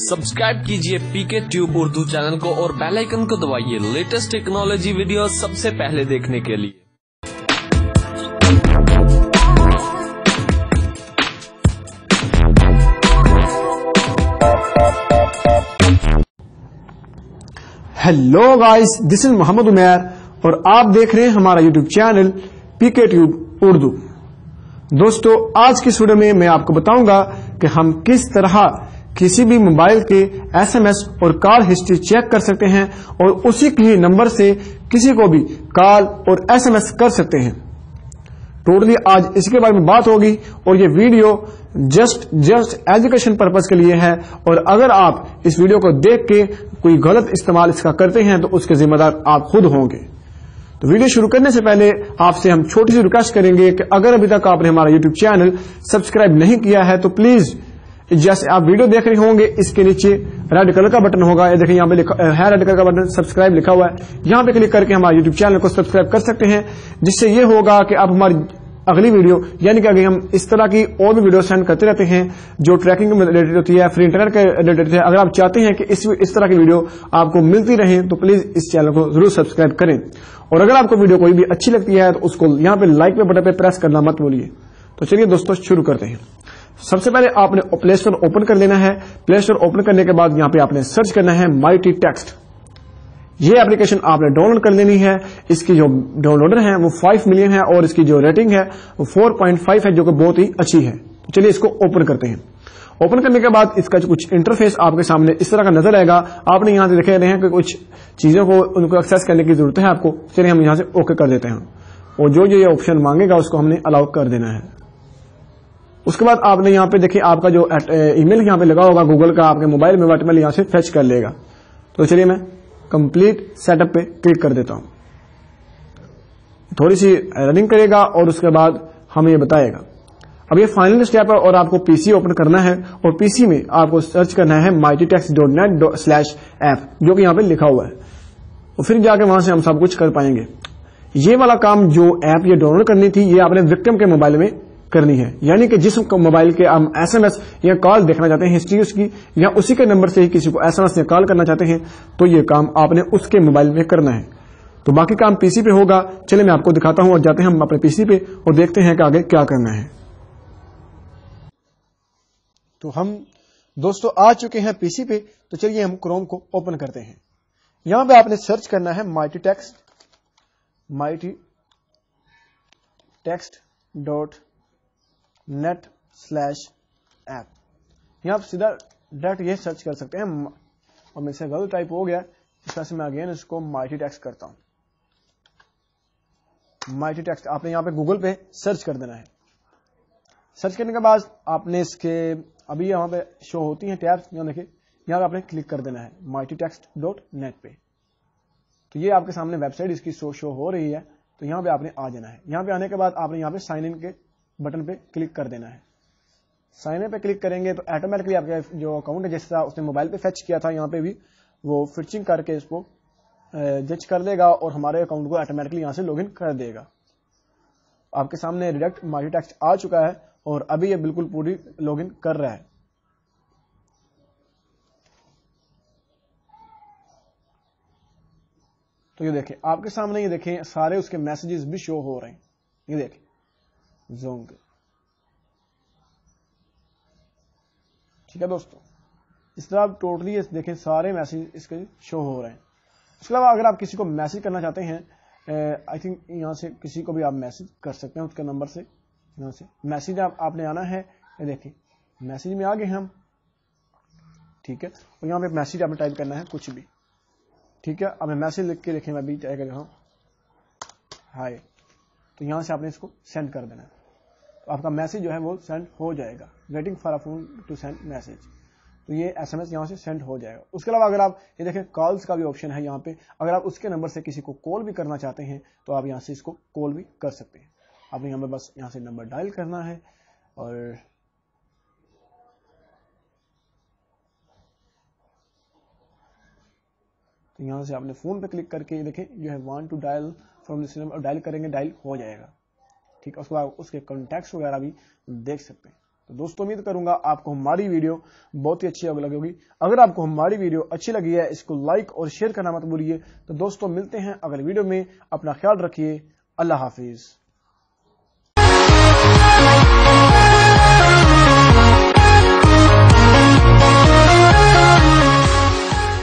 Subscribe कीजिए पीके Tube Urdu channel को और बेल आइकन को दबाइए लेटेस्ट टेक्नोलॉजी वीडियो सबसे पहले देखने के लिए। Hello guys, this is Mohammad Umair और आप देख रहे हैं हमारा YouTube channel PK Tube Urdu. दोस्तों, आज की वीडियो में मैं आपको बताऊंगा कि हम किस तरह किसी भी मोबाइल के एसएमएस और कॉल हिस्ट्री चेक कर सकते हैं और उसी के नंबर से किसी को भी कॉल और एसएमएस कर सकते हैं। टोटली आज इसके बारे में बात होगी और ये वीडियो जस्ट एजुकेशन पर्पज के लिए है और अगर आप इस वीडियो को देख के कोई गलत इस्तेमाल इसका करते हैं तो उसके जिम्मेदार आप खुद होंगे। तो वीडियो शुरू करने से पहले आपसे हम छोटी सी रिक्वेस्ट करेंगे कि अगर अभी तक आपने हमारा यूट्यूब चैनल सब्सक्राइब नहीं किया है तो प्लीज, जैसे आप वीडियो देख रहे होंगे इसके नीचे रेड कलर का बटन होगा, ये देखिए यहाँ पे लिखा है रेड कलर का बटन सब्सक्राइब लिखा हुआ है, यहाँ पे क्लिक करके हमारे यूट्यूब चैनल को सब्सक्राइब कर सकते हैं, जिससे ये होगा कि आप हमारी अगली वीडियो यानी कि अगर हम इस तरह की और भी वीडियो सेंड करते रहते हैं जो ट्रैकिंग में रिलेटेड होती है, फ्री इंटरनेट के रिलेटेड है, अगर आप चाहते हैं कि इस तरह की वीडियो आपको मिलती रहे तो प्लीज इस चैनल को जरूर सब्सक्राइब करें। और अगर आपको वीडियो कोई भी अच्छी लगती है तो उसको यहाँ पे लाइक पे बटन पे प्रेस करना मत भूलिए। तो चलिए दोस्तों शुरू करते हैं। सबसे पहले आपने प्ले स्टोर ओपन कर लेना है। प्ले स्टोर ओपन करने के बाद यहाँ पे आपने सर्च करना है माइटी टेक्स्ट। ये एप्लीकेशन आपने डाउनलोड कर लेनी है। इसकी जो डाउनलोडर है वो 5 मिलियन है और इसकी जो रेटिंग है वो 4.5 है, जो कि बहुत ही अच्छी है। तो चलिए इसको ओपन करते हैं। ओपन करने के बाद इसका कुछ इंटरफेस आपके सामने इस तरह का नजर आएगा। आपने यहां से देख रहे हैं कि कुछ चीजों को उनको एक्सेस करने की जरूरत है आपको। चलिए हम यहां से ओके कर देते हैं और जो ये ऑप्शन मांगेगा उसको हमने अलाउ कर देना है। उसके बाद आपने यहाँ पे देखिए आपका जो ईमेल यहाँ पे लगा होगा गूगल का, आपके मोबाइल में ऑटोमेटिकली यहाँ से फेच कर लेगा। तो चलिए मैं कंप्लीट सेटअप पे क्लिक कर देता हूं। थोड़ी सी रनिंग करेगा और उसके बाद हमें ये बताएगा। अब ये फाइनल स्टेप है और आपको पीसी ओपन करना है और पीसी में आपको सर्च करना है mightytext.net/app, जो कि यहाँ पे लिखा हुआ है, और फिर जाके वहां से हम सब कुछ कर पाएंगे। ये वाला काम जो ऐप ये डाउनलोड करनी थी ये आपने विक्टिम के मोबाइल में करनी है, यानी कि जिस मोबाइल के हम एसएमएस या कॉल देखना चाहते हैं हिस्ट्री उसकी, या उसी के नंबर से ही किसी को एसएमएस या कॉल करना चाहते हैं तो ये काम आपने उसके मोबाइल में करना है। तो बाकी काम पीसी पे होगा। चलिए मैं आपको दिखाता हूं और जाते हैं हम अपने पीसी पे और देखते हैं कि आगे क्या करना है। तो हम दोस्तों आ चुके हैं पीसी पे। तो चलिए हम क्रोम को ओपन करते हैं। यहां पे आपने सर्च करना है mightytext.net/app। यहां आप सीधा डायरेक्ट ये सर्च कर सकते हैं और मेरे से गलत टाइप हो गया, इस तरह से मैं अगेन इसको माइटी टेक्स्ट करता हूं। माइटी टेक्स्ट आपने यहां पे गूगल पे सर्च कर देना है। सर्च करने के बाद आपने इसके अभी यहां पे शो होती हैं टैब्स, यहां देखिए यहां पे आपने क्लिक कर देना है mightytext.net पे। तो ये आपके सामने वेबसाइट इसकी शो हो रही है। तो यहां पे आपने आ जाना है। यहां पे आने के बाद आपने यहां पे साइन इन के बटन पे क्लिक कर देना है। साइन इन पे क्लिक करेंगे तो ऑटोमेटिकली आपका जो अकाउंट है जिस तरह उसने मोबाइल पे फेच किया था यहाँ पे भी वो फिचिंग करके इसको जज कर लेगा और हमारे अकाउंट को ऑटोमेटिकली यहां से लॉगिन कर देगा। आपके सामने डायरेक्ट माइटी टेक्स्ट आ चुका है और अभी ये बिल्कुल पूरी लॉगिन कर रहा है। तो ये देखें आपके सामने, ये देखें सारे उसके मैसेजेस भी शो हो रहे हैं। ये देखें ज़ूम के, ठीक है दोस्तों, इस तरह आप टोटली देखें सारे मैसेज इसके शो हो रहे हैं। उसके अलावा अगर आप किसी को मैसेज करना चाहते हैं, आई थिंक यहां से किसी को भी आप मैसेज कर सकते हैं उसके नंबर से। यहां से मैसेज आपने आना है, ये देखिए मैसेज में आ गए हम, ठीक है। और यहाँ पे मैसेज आपने टाइप करना है कुछ भी, ठीक है। अब मैं मैसेज लिख के देखें मैं भी टाइप कर रहा हूं हाय, तो यहां से आपने इसको सेंड कर देना है। तो आपका मैसेज जो है वो सेंड हो जाएगा। Waiting for a phone to send message. तो ये एसएमएस यहां से सेंड हो जाएगा। उसके अलावा अगर आप ये देखें कॉल्स का भी ऑप्शन है यहाँ पे। अगर आप उसके नंबर से किसी को कॉल भी करना चाहते हैं तो आप यहाँ से इसको कॉल भी कर सकते हैं। आपने यहाँ पे बस यहाँ से नंबर डायल करना है और तो यहाँ से आपने फोन पे क्लिक करके देखें जो है want to dial from this number, dial करेंगे, डायल हो जाएगा, ठीक है। उसके बाद उसके कॉन्टैक्ट्स वगैरह भी देख सकते हैं। تو دوستوں امید کروں گا آپ کو ہماری ویڈیو بہت ہی اچھی لگی ہوگی. اگر آپ کو ہماری ویڈیو اچھی لگی ہے اس کو لائک اور شیئر کرنا مت بھولیے. تو دوستوں ملتے ہیں اگلی ویڈیو میں. اپنا خیال رکھیے. اللہ حافظ.